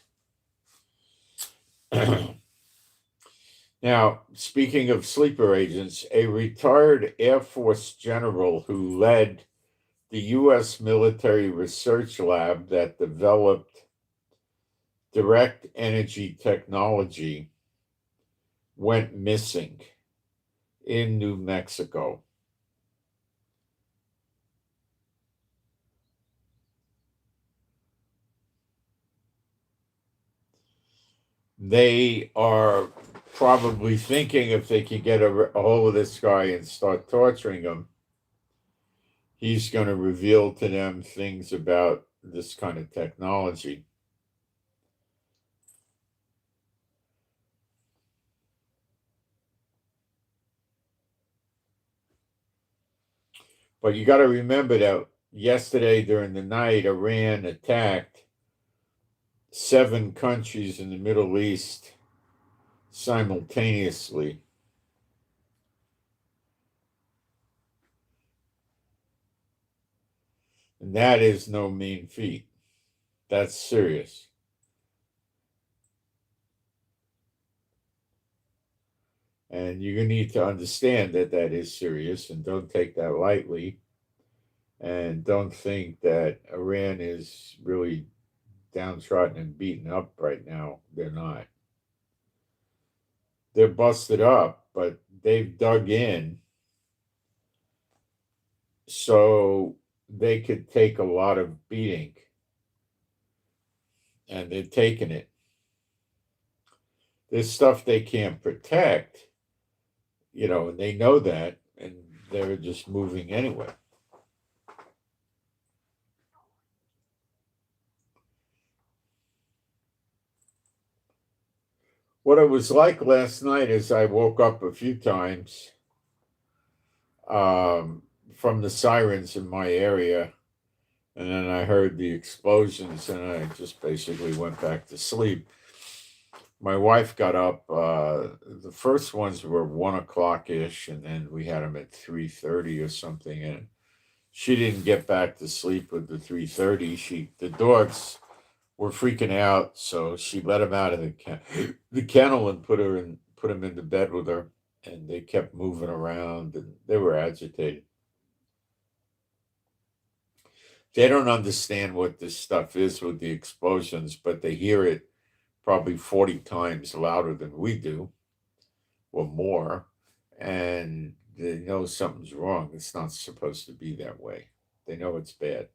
Now, speaking of sleeper agents, a retired Air Force general who led the U.S. military research lab that developed direct energy technology went missing in New Mexico. They are probably thinking if they can get a hold of this guy and start torturing him, he's going to reveal to them things about this kind of technology. But you got to remember that yesterday during the night, Iran attacked 7 countries in the Middle East simultaneously. And that is no mean feat. That's serious. And you need to understand that that is serious and don't take that lightly. And don't think that Iran is really downtrodden and beaten up right now. They're not. They're busted up, but they've dug in so they could take a lot of beating. And they're taking it. There's stuff they can't protect, and they know that, and they're just moving anyway. What it was like last night is I woke up a few times from the sirens in my area, and then I heard the explosions, and I just basically went back to sleep. My wife got up. The first ones were 1 o'clock ish, and then we had them at 3:30 or something, and she didn't get back to sleep with the 3:30. The dogs were freaking out, so she let him out of the kennel and put him into bed with her, and they kept moving around and they were agitated. They don't understand what this stuff is with the explosions, but they hear it probably 40 times louder than we do or more, and they know something's wrong. It's not supposed to be that way. They know it's bad.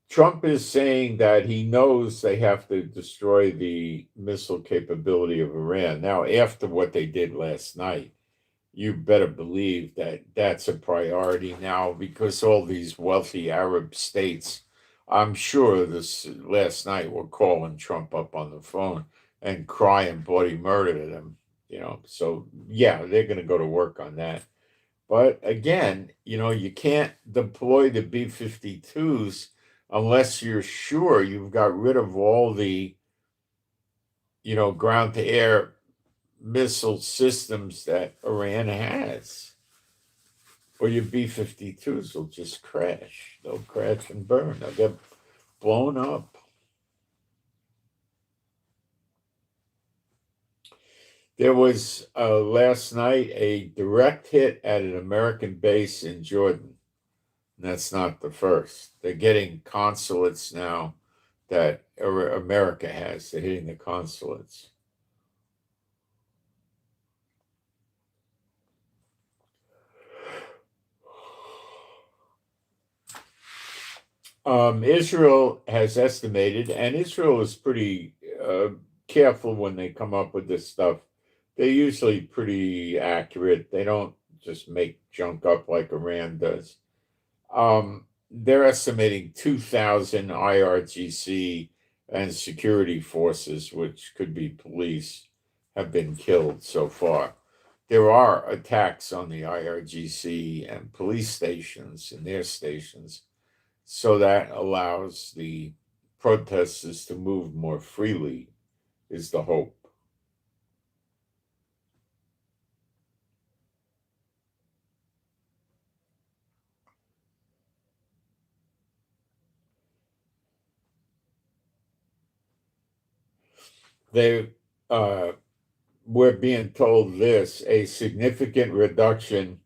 Trump is saying that he knows they have to destroy the missile capability of Iran. Now, after what they did last night, you better believe that that's a priority now because all these wealthy Arab states, I'm sure this last night were calling Trump up on the phone and crying bloody murder to them. So yeah, they're going to go to work on that. But again, you can't deploy the B-52s unless you're sure you've got rid of all the, ground to air missile systems that Iran has. or your B-52s will just crash. They'll crash and burn. They'll get blown up. There was last night a direct hit at an American base in Jordan. And that's not the first. They're getting consulates now that America has. They're hitting the consulates. Israel has estimated, and Israel is pretty careful when they come up with this stuff. They're usually pretty accurate. They don't just make junk up like Iran does. They're estimating 2,000 IRGC and security forces, which could be police, have been killed so far. There are attacks on the IRGC and police stations and their stations, so that allows the protesters to move more freely, is the hope. We're being told this: a significant reduction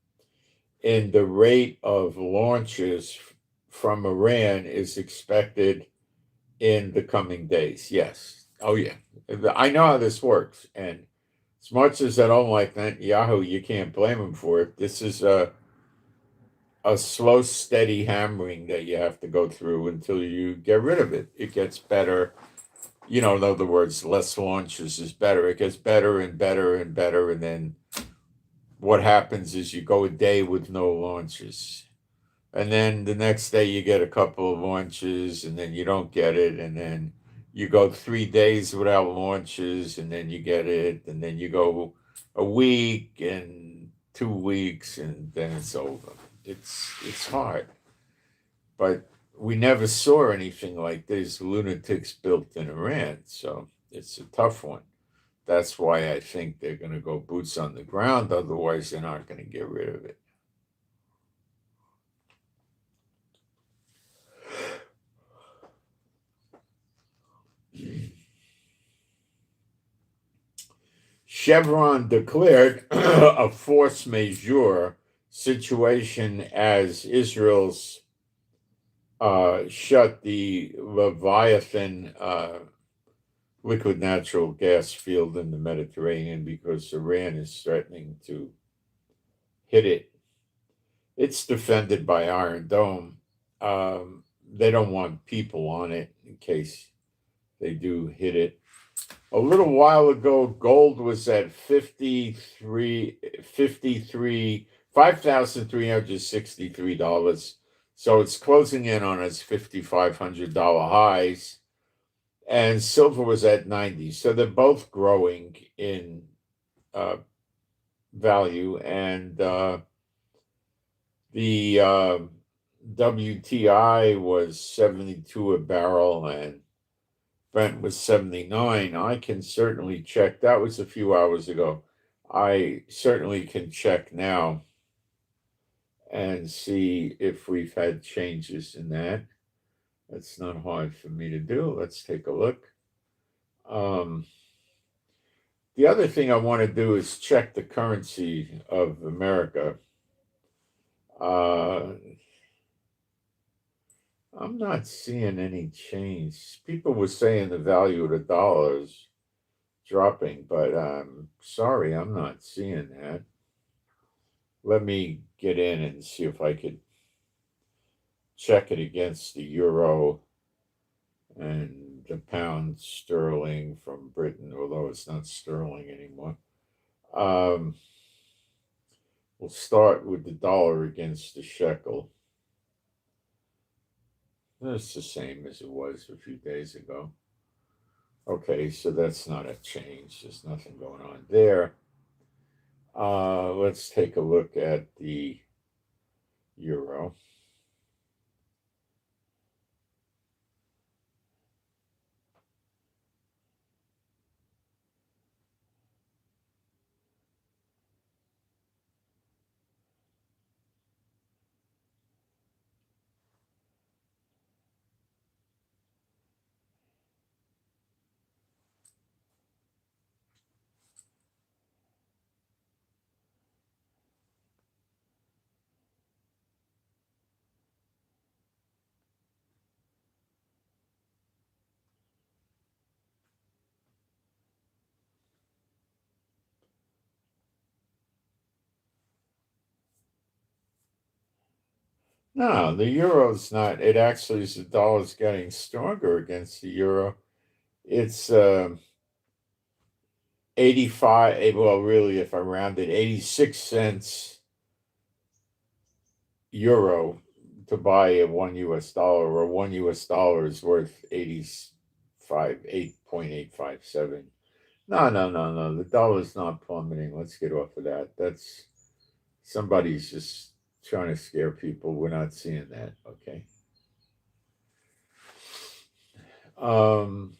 in the rate of launches from Iran is expected in the coming days. Yes. Oh, yeah. I know how this works. And as much as I don't like Netanyahu, you can't blame him for it. This is a slow, steady hammering that you have to go through until you get rid of it. It gets better. In other words, less launches is better. It gets better and better and better. And then what happens is you go a day with no launches. And then the next day you get a couple of launches, and then you don't get it. And then you go 3 days without launches, and then you get it. And then you go a week and 2 weeks, and then it's over. It's hard. But we never saw anything like these lunatics built in Iran. So it's a tough one. That's why I think they're going to go boots on the ground. Otherwise, they're not going to get rid of it. Chevron declared a force majeure situation as Israel's shut the Leviathan liquid natural gas field in the Mediterranean because Iran is threatening to hit it. It's defended by Iron Dome. They don't want people on it in case they do hit it. A little while ago, gold was at $5,363. So it's closing in on its $5,500 highs. And silver was at 90. So they're both growing in value. And the WTI was 72 a barrel, and Brent was 79. I can certainly check. That was a few hours ago. I certainly can check now and see if we've had changes in that. That's not hard for me to do. Let's take a look. The other thing I want to do is check the currency of America. I'm not seeing any change. People were saying the value of the dollar is dropping, but I'm sorry, I'm not seeing that. Let me get in and see if I could check it against the euro and the pound sterling from Britain, although it's not sterling anymore. We'll start with the dollar against the shekel. It's the same as it was a few days ago. Okay, so that's not a change. There's nothing going on there. Let's take a look at the euro. No, the euro's not. It actually is, the dollar's getting stronger against the euro. It's 85, well, really, if I round it, 86 cents euro to buy a $1, or $1 is worth 8.857. No, no, no, no. The dollar's not plummeting. Let's get off of that. That's somebody's just trying to scare people. We're not seeing that. Okay. Um,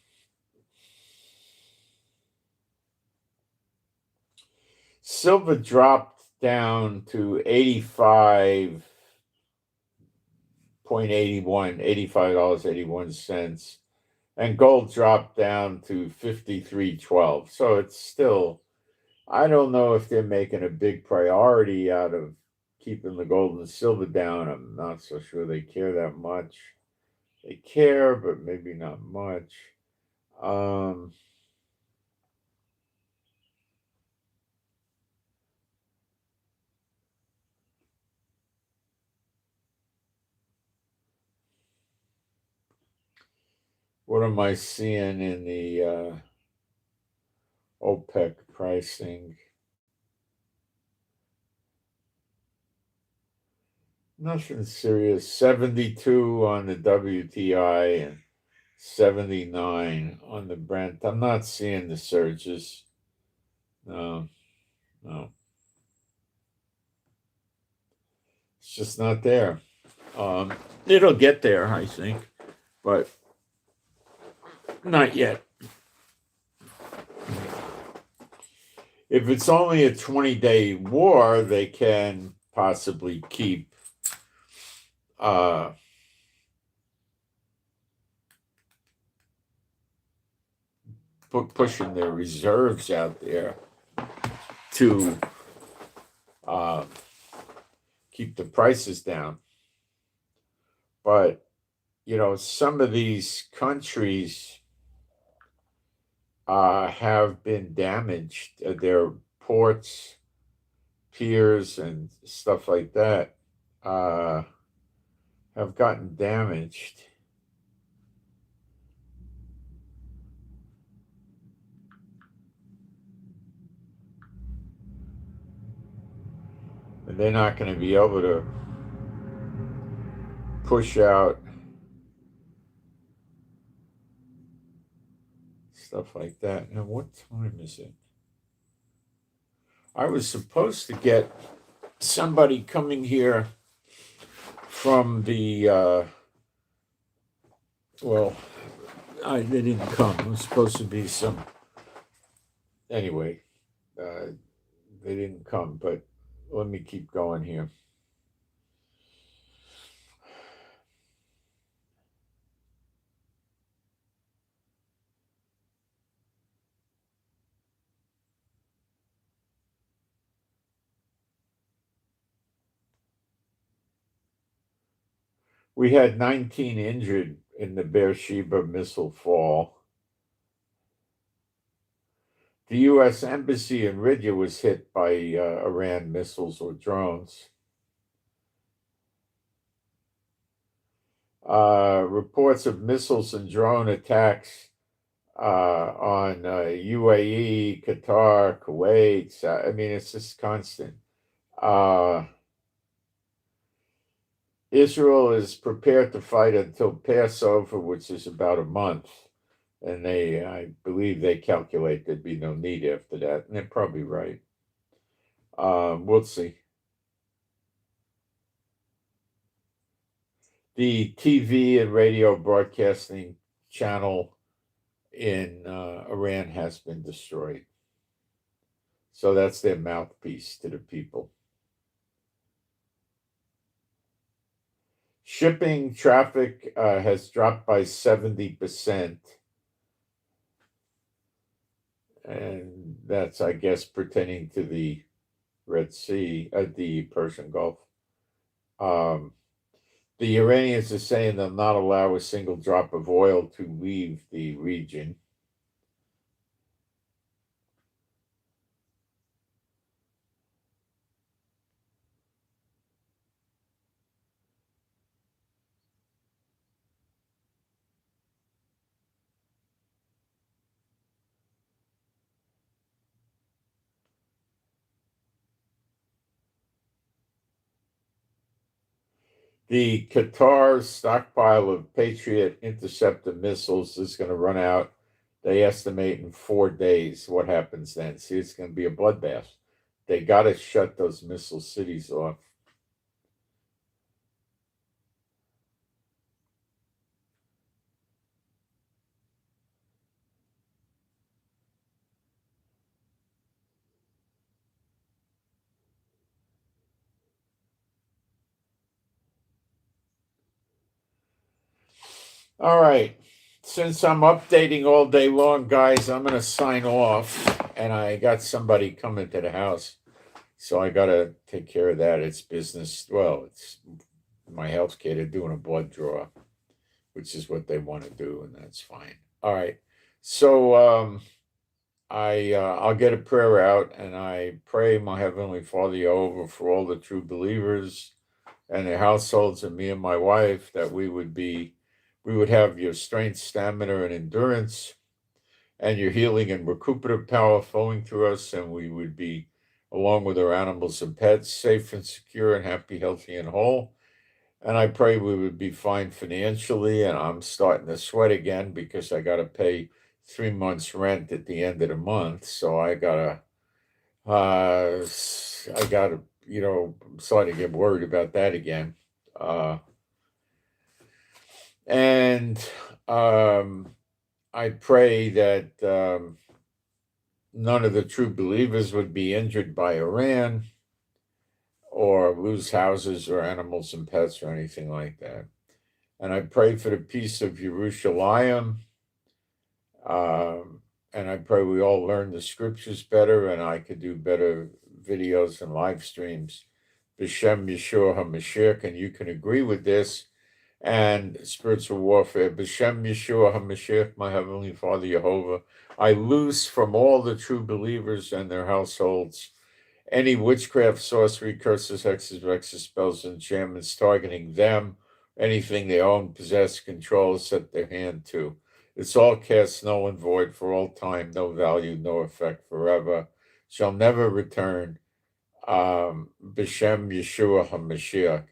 Silver dropped down to 85.81, $85.81, and gold dropped down to 53.12. So it's still, I don't know if they're making a big priority out of keeping the gold and silver down. I'm not so sure they care that much. They care, but maybe not much. Um, what am I seeing in the OPEC pricing? Nothing serious. 72 on the WTI and 79 on the Brent. I'm not seeing the surges. No, no. It's just not there. It'll get there, I think, but not yet. If it's only a 20-day war, they can possibly keep pushing their reserves out there to keep the prices down. But, some of these countries have been damaged. Their ports, piers, and stuff like that have gotten damaged. And they're not going to be able to push out stuff like that. Now, what time is it? I was supposed to get somebody coming here from the, they didn't come. It was supposed to be some, anyway, they didn't come, but let me keep going here. We had 19 injured in the Beersheba missile fall. The U.S. Embassy in Riyadh was hit by Iran missiles or drones. Reports of missiles and drone attacks on UAE, Qatar, Kuwait. I mean, it's just constant. Israel is prepared to fight until Passover, which is about a month. And I believe they calculate there'd be no need after that. And they're probably right. We'll see. The TV and radio broadcasting channel in Iran has been destroyed. So that's their mouthpiece to the people. Shipping traffic has dropped by 70%. And that's, I guess, pertaining to the Red Sea, the Persian Gulf. The Iranians are saying they'll not allow a single drop of oil to leave the region. The Qatar stockpile of Patriot interceptor missiles is going to run out. They estimate in 4 days. What happens then? See, it's going to be a bloodbath. They got to shut those missile cities off. All right. Since I'm updating all day long, guys, I'm going to sign off. And I got somebody coming to the house. So I got to take care of that. It's business. Well, it's my health care. They're doing a blood draw, which is what they want to do. And that's fine. All right. So I'll get a prayer out. And I pray, my Heavenly Father Jehovah, for all the true believers and their households and me and my wife, that we would have your strength, stamina, and endurance, and your healing and recuperative power flowing through us, and we would be, along with our animals and pets, safe and secure and happy, healthy, and whole. And I pray we would be fine financially, and I'm starting to sweat again because I got to pay 3 months rent at the end of the month, so I'm starting to get worried about that again. And I pray that none of the true believers would be injured by Iran or lose houses or animals and pets or anything like that. And I pray for the peace of Jerusalem. And I pray we all learn the scriptures better and I could do better videos and live streams. B'Shem Yeshua HaMashiach, and you can agree with this. And spiritual warfare. B'Shem Yeshua HaMashiach, my Heavenly Father Jehovah, I loose from all the true believers and their households any witchcraft, sorcery, curses, hexes, vexes, spells, enchantments targeting them, anything they own, possess, control, set their hand to. It's all cast null and void for all time, no value, no effect forever, shall never return. B'Shem Yeshua HaMashiach.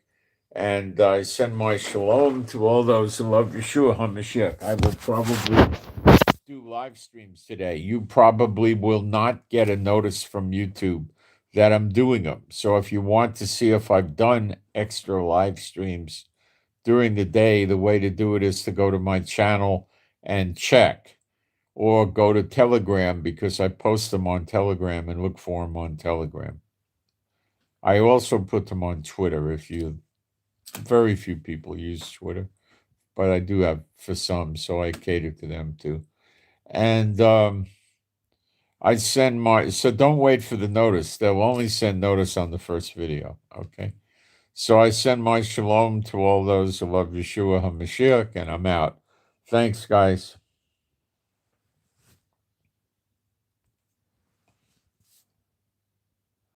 And I send my shalom to all those who love Yeshua HaMashiach. I will probably do live streams today. You probably will not get a notice from YouTube that I'm doing them. So if you want to see if I've done extra live streams during the day, the way to do it is to go to my channel and check, or go to Telegram, because I post them on Telegram, and look for them on Telegram. I also put them on Twitter. Very few people use Twitter, but I do have for some, so I cater to them too. And I send so don't wait for the notice. They'll only send notice on the first video, okay? So I send my shalom to all those who love Yeshua HaMashiach, and I'm out. Thanks, guys.